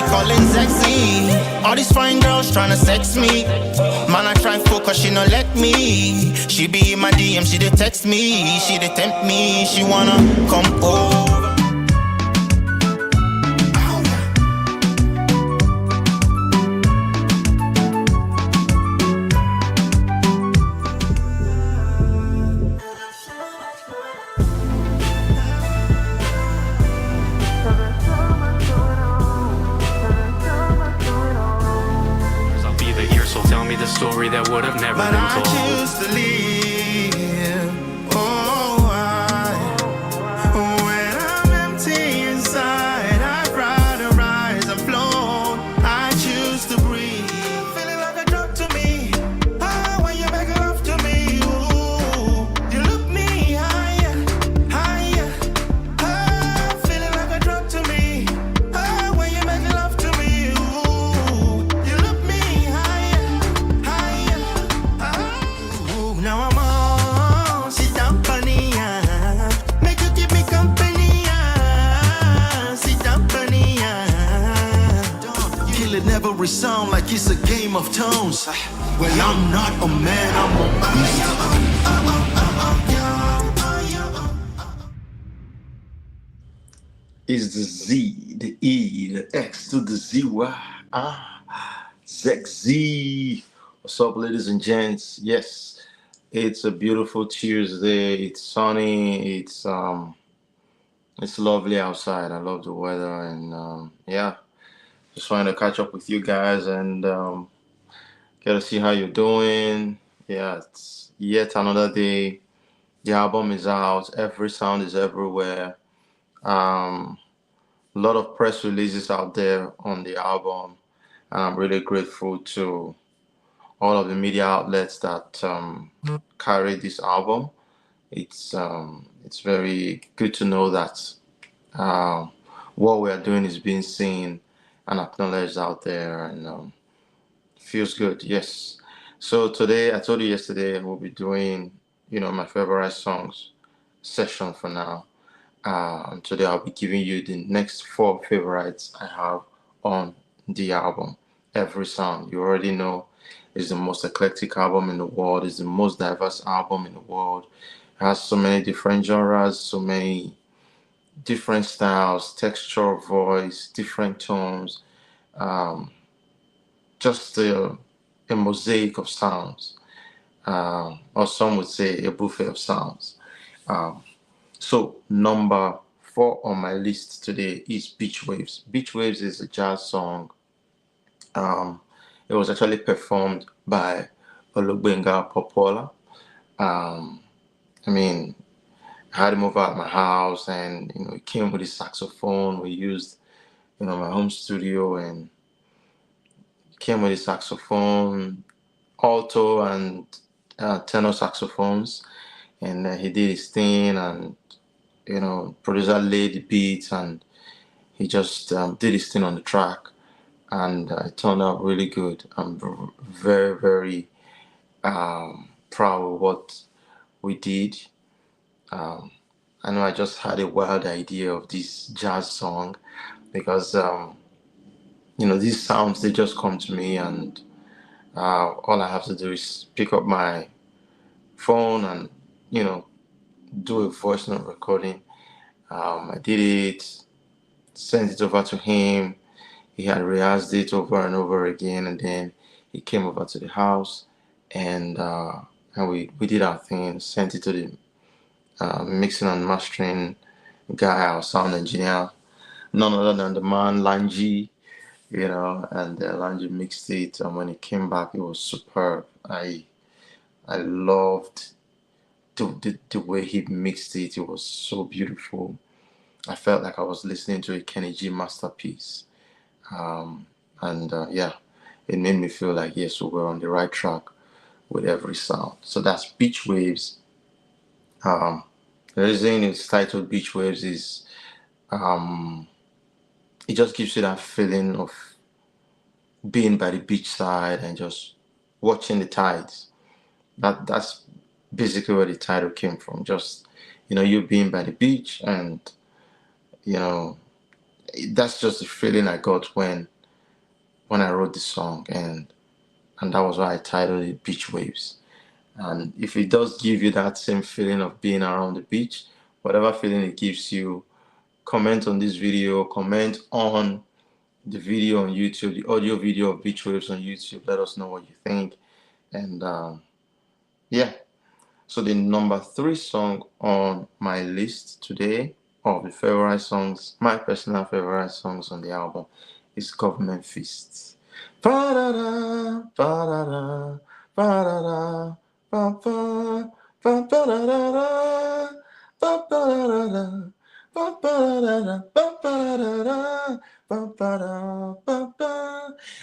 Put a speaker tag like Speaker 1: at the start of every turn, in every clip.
Speaker 1: calling ZeXzy. All these fine girls tryna sex me. Man, I try focus, she no let me. She be in my DM, she dey text me. She dey tempt me, she wanna come over.
Speaker 2: I'll be the year, so tell me the story that would have never
Speaker 1: But
Speaker 2: been
Speaker 1: I
Speaker 2: told.
Speaker 1: choose to leave. Oh, when I'm empty inside, I'd rather rise and float. I choose to breathe. Feeling like a drug to me. Oh, when you make love to me, ooh, you look me higher, higher. Oh, feeling like a drug to me. Oh, when you make love to me, ooh, you look me higher, higher. Oh, now I'm on, sit down, bunny, make you keep me company, sit down, bunny, kill it never resound like it's a game of tones. Well, I'm not a man, I'm a beast.
Speaker 3: Is the Z, the E, the X to the ZY. ZeXzy. What's up, ladies and gents? Yes, it's a beautiful Tuesday. It's sunny. It's lovely outside. I love the weather, and yeah, just trying to catch up with you guys and get to see how you're doing. Yeah, it's yet another day. The album is out. Every sound is everywhere. Um, a lot of press releases out there on the album, and I'm really grateful to all of the media outlets that carry this album. It's very good to know that um, what we are doing is being seen and acknowledged out there, and feels good. Yes. So today, I told you yesterday, we'll be doing my favorite songs session for now. Today I'll be giving you the next 4 favorites I have on the album. Every sound, you already know, is the most eclectic album in the world, is the most diverse album in the world. It has so many different genres, so many different styles, texture, voice, different tones, um, just a mosaic of sounds, or some would say a buffet of sounds. Um, So number 4 on my list today is Beach Waves. Beach Waves is a jazz song. It was actually performed by Olugbenga Popola. Um, I mean, I had him over at my house, and he came with his saxophone. We used my home studio, and he came with his saxophone, alto and tenor saxophones, and he did his thing, and producer laid the beats, and he just did his thing on the track, and it turned out really good. I'm very, very proud of what we did. Um, I know I just had a wild idea of this jazz song because these sounds, they just come to me, and all I have to do is pick up my phone and do a voice note recording. I did it, sent it over to him. He had rehearsed it over and over again, and then he came over to the house, and we did our thing. Sent it to the mixing and mastering guy, our sound engineer, none other than the man Lanji, and Lanji mixed it. And when it came back, it was superb. I loved the way he mixed it. It was so beautiful. I felt like I was listening to a Kenny G masterpiece. And yeah, it made me feel like, yes, we were on the right track with every sound. So that's Beach Waves. The reason it's titled Beach Waves is it just gives you that feeling of being by the beach side and just watching the tides. That's basically where the title came from. Just you being by the beach, and that's just the feeling I got when when I wrote the song, and that was why I titled it Beach Waves. And if it does give you that same feeling of being around the beach, whatever feeling it gives you, comment on this video, comment on the video on YouTube, the audio video of Beach Waves on YouTube. Let us know what you think. And yeah, so the number 3 song on my list today of the favorite songs, my personal favorite songs on the album, is Government Fists. Ba-da-da, ba-da-da, ba-da-da, ba-ba, ba-ba-da-da-da, ba-ba-da-da-da, ba-ba-da-da-da, ba-ba-da-da-da, ba-ba-da, ba-ba.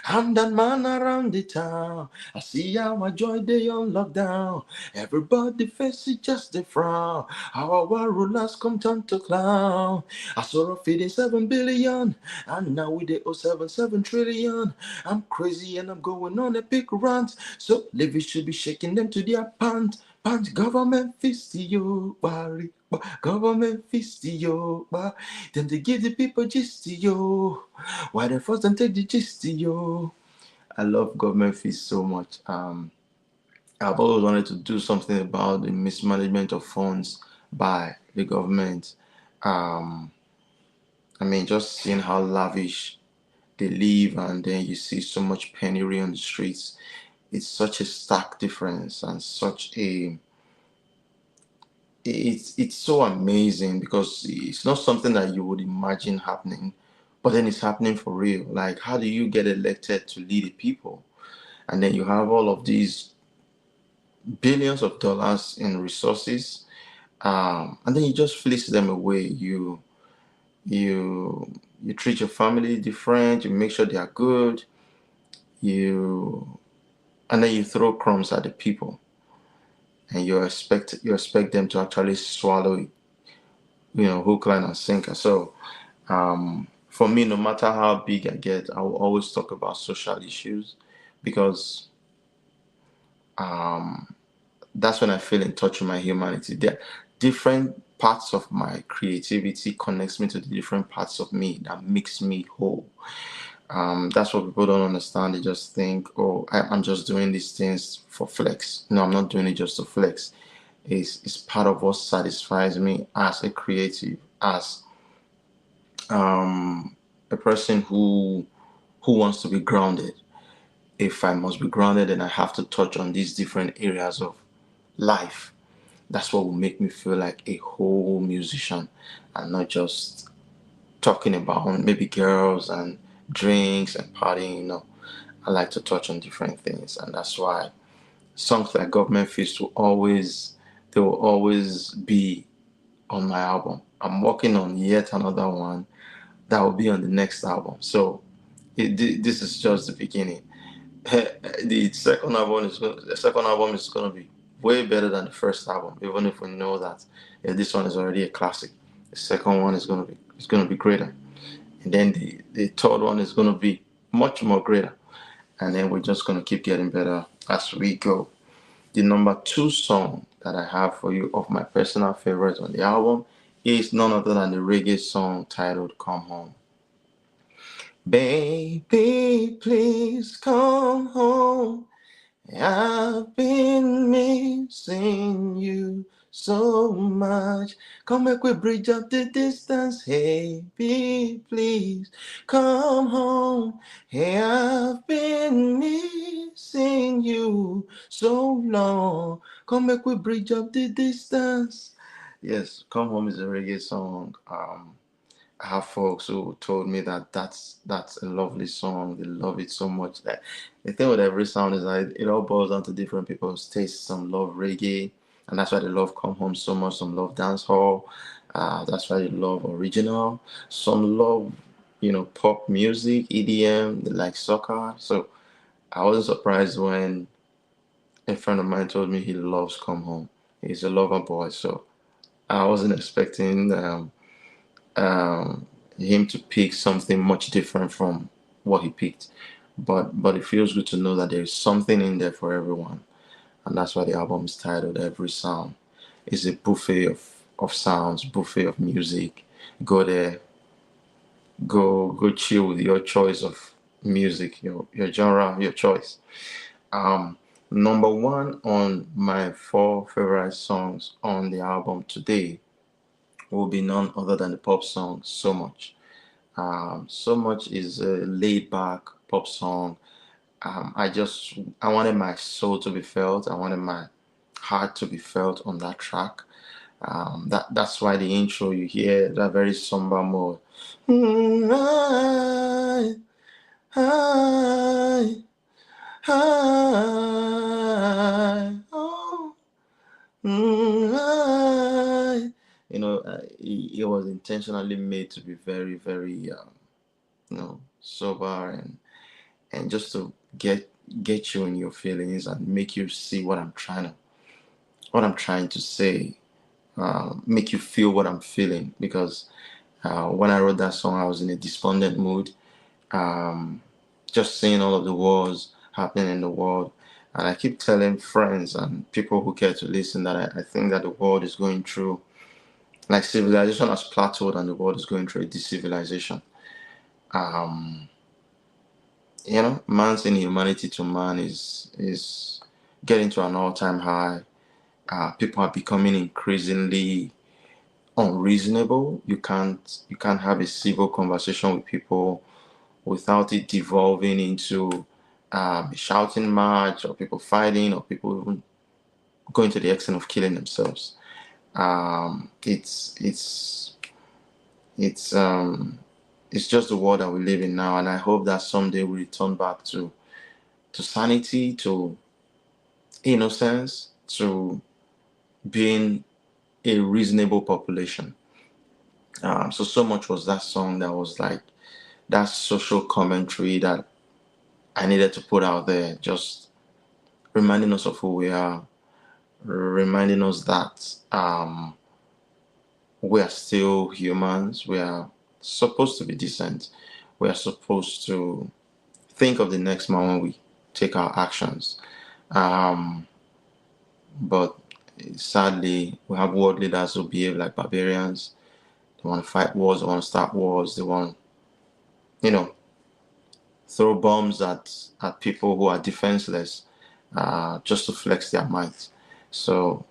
Speaker 3: I'm that man around the town. I see how I joy they on lockdown. Everybody faces just a frown. How our rulers come turn to clown. I saw a feeding 7 billion, and now we they owe 7 trillion. I'm crazy and I'm going on a big rant. So Levi should be shaking them to their pants. Punch government fist to you, worry. Government fist to you, then they give the people gist to you. Why they first and take the gist to you? I love government fees so much. I've always wanted to do something about the mismanagement of funds by the government. Um, I mean, just seeing how lavish they live, and then you see so much penury on the streets. It's such a stark difference, and such a it's so amazing because it's not something that you would imagine happening, but then it's happening for real. Like, how do you get elected to lead the people, and then you have all of these billions of dollars in resources, and then you just fleece them away. You treat your family different. You make sure they are good. You and then you throw crumbs at the people, and you expect them to actually swallow it. Hook, line, and sinker. So for me, no matter how big I get, I will always talk about social issues because um, that's when I feel in touch with my humanity. There, different parts of my creativity connects me to the different parts of me that makes me whole. That's what people don't understand. They just think, oh, I'm just doing these things for flex. No, I'm not doing it just to flex. It's part of what satisfies me as a creative, as a person who wants to be grounded. If I must be grounded, then I have to touch on these different areas of life. That's what will make me feel like a whole musician, and not just talking about maybe girls and drinks and partying. I like to touch on different things, and that's why songs like Government Feast will always be on my album. I'm working on yet another one that will be on the next album. So this is just the beginning. The second album is going to be way better than the first album, even if we know that this one is already a classic. The second one is going to be greater, and then the third one is going to be much more greater, and then we're just going to keep getting better as we go. The number 2 song that I have for you of my personal favorite on the album is none other than the reggae song titled Come Home. Baby, please come home. I've been missing you so much. Come back, we bridge up the distance. Hey, baby, please come home. Hey, I've been missing you so long. Come back, we bridge up the distance. Yes, Come Home is a reggae song. I have folks who told me that that's a lovely song. They love it so much. That the thing with every sound is that it all boils down to different people's tastes. Some love reggae, and that's why they love Come Home so much. Some love dancehall. That's why they love original. Some love, pop music, EDM. They like soccer. So I wasn't surprised when a friend of mine told me he loves Come Home. He's a lover boy, so I wasn't expecting him to pick something much different from what he picked. But it feels good to know that there's something in there for everyone, and that's why the album is titled Every Sound. It's a buffet of sounds, buffet of music. Go there, go chill with your choice of music, your genre, your choice. Um, Number one on my four favorite songs on the album today will be none other than the pop song "So Much." "So Much" is a laid back pop song. I wanted my soul to be felt. I wanted my heart to be felt on that track. That's why the intro you hear that very somber mode. I, oh, it was intentionally made to be very, very, sober and just to get you in your feelings and make you see what I'm trying to say, make you feel what I'm feeling. Because when I wrote that song, I was in a despondent mood, um, just seeing all of the wars happening in the world. And I keep telling friends and people who care to listen that I think that the world is going through, like civilization has plateaued and the world is going through a decivilization. Um, Man's inhumanity to man is getting to an all-time high. People are becoming increasingly unreasonable. You can't have a civil conversation with people without it devolving into a shouting match, or people fighting, or people even going to the extent of killing themselves. It's just the world that we live in now, and I hope that someday we return back to sanity, to innocence, to being a reasonable population. So much was that song that was like that social commentary that I needed to put out there, just reminding us of who we are, reminding us that we are still humans. We are supposed to be decent. We are supposed to think of the next man when we take our actions. Um, but sadly, we have world leaders who behave like barbarians. They want to fight wars, they want to start wars, they want, you know, throw bombs at people who are defenseless, just to flex their might. So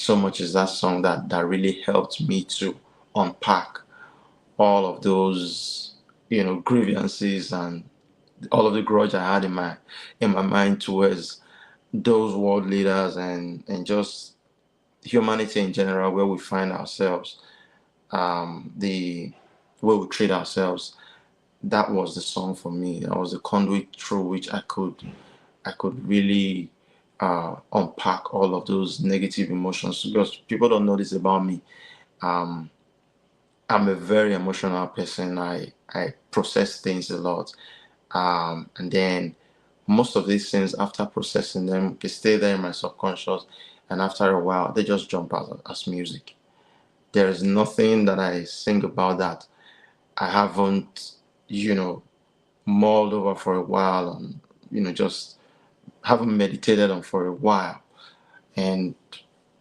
Speaker 3: much is that song that really helped me to unpack all of those, grievances and all of the grudge I had in my mind towards those world leaders and just humanity in general, where we find ourselves, the way we treat ourselves. That was the song for me. That was the conduit through which I could really unpack all of those negative emotions, because people don't know this about me. Um, I'm a very emotional person. I process things a lot, and then most of these things, after processing them, they stay there in my subconscious, and after a while, they just jump out as music. There is nothing that I sing about that I haven't, you know, mulled over for a while, and just haven't meditated on for a while, and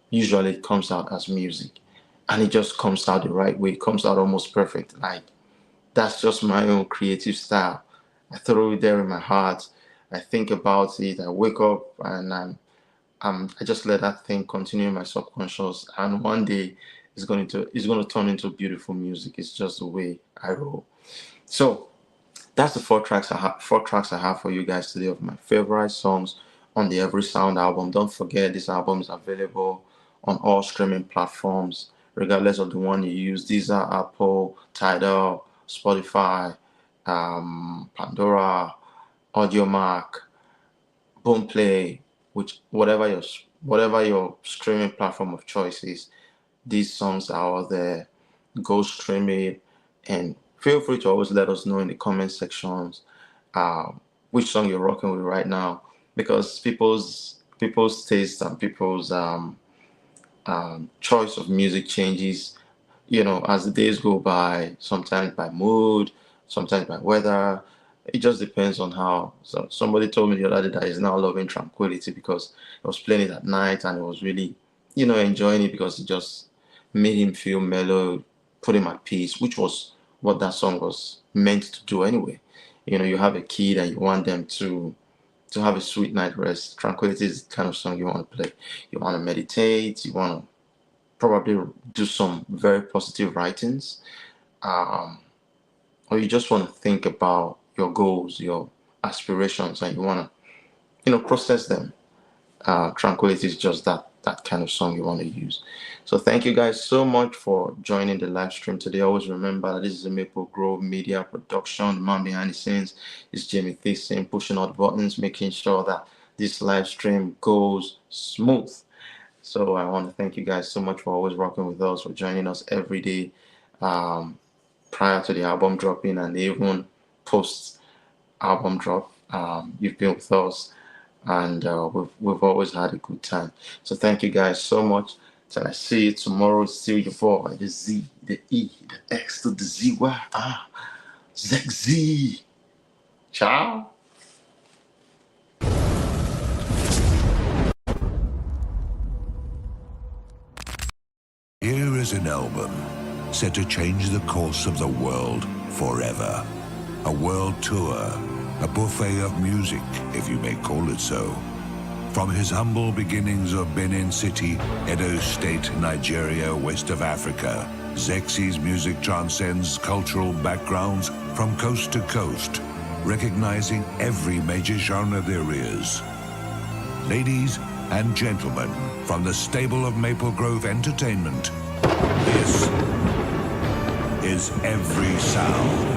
Speaker 3: usually it comes out as music, and it just comes out the right way. It comes out almost perfect. Like, that's just my own creative style. I throw it there in my heart. I think about it. I wake up and I just let that thing continue in my subconscious, and one day it's going to turn into beautiful music. It's just the way I roll. So that's the four tracks I have for you guys today of my favorite songs on the Every Sound album. Don't forget, this album is available on all streaming platforms, regardless of the one you use. These are Apple, Tidal, Spotify, Pandora, AudioMac, Boomplay, which whatever your streaming platform of choice is. These songs are out there. Go stream it, and feel free to always let us know in the comment sections which song you're rocking with right now, because people's taste and people's choice of music changes, as the days go by, sometimes by mood, sometimes by weather. It just depends on how. So somebody told me the other day that he's now loving Tranquility because he was playing it at night and he was really, enjoying it because it just made him feel mellow, put him at peace, which was what that song was meant to do anyway. you have a kid and you want them to have a sweet night rest, Tranquility is the kind of song you want to play. You want to meditate, you want to probably do some very positive writings, um, or you just want to think about your goals, your aspirations, and you want to, process them. Tranquility is just that kind of song you want to use. So thank you guys so much for joining the live stream today. Always remember that this is a Maple Grove Media production. The man behind the scenes is Jamie Thiessen, pushing all the buttons, making sure that this live stream goes smooth. So I want to thank you guys so much for always rocking with us, for joining us every day, prior to the album dropping and even post album drop. You've been with us, and we've always had a good time. So thank you guys so much. Till I see you tomorrow. Still your boy, the Z, the E, the X to the ZY. ZeXzy. Ciao.
Speaker 4: Here is an album set to change the course of the world forever. A world tour, a buffet of music, if you may call it so. From his humble beginnings of Benin City, Edo State, Nigeria, west of Africa, ZeXzy's music transcends cultural backgrounds from coast to coast, recognizing every major genre there is. Ladies and gentlemen, from the stable of Maple Grove Entertainment, this is Every Sound.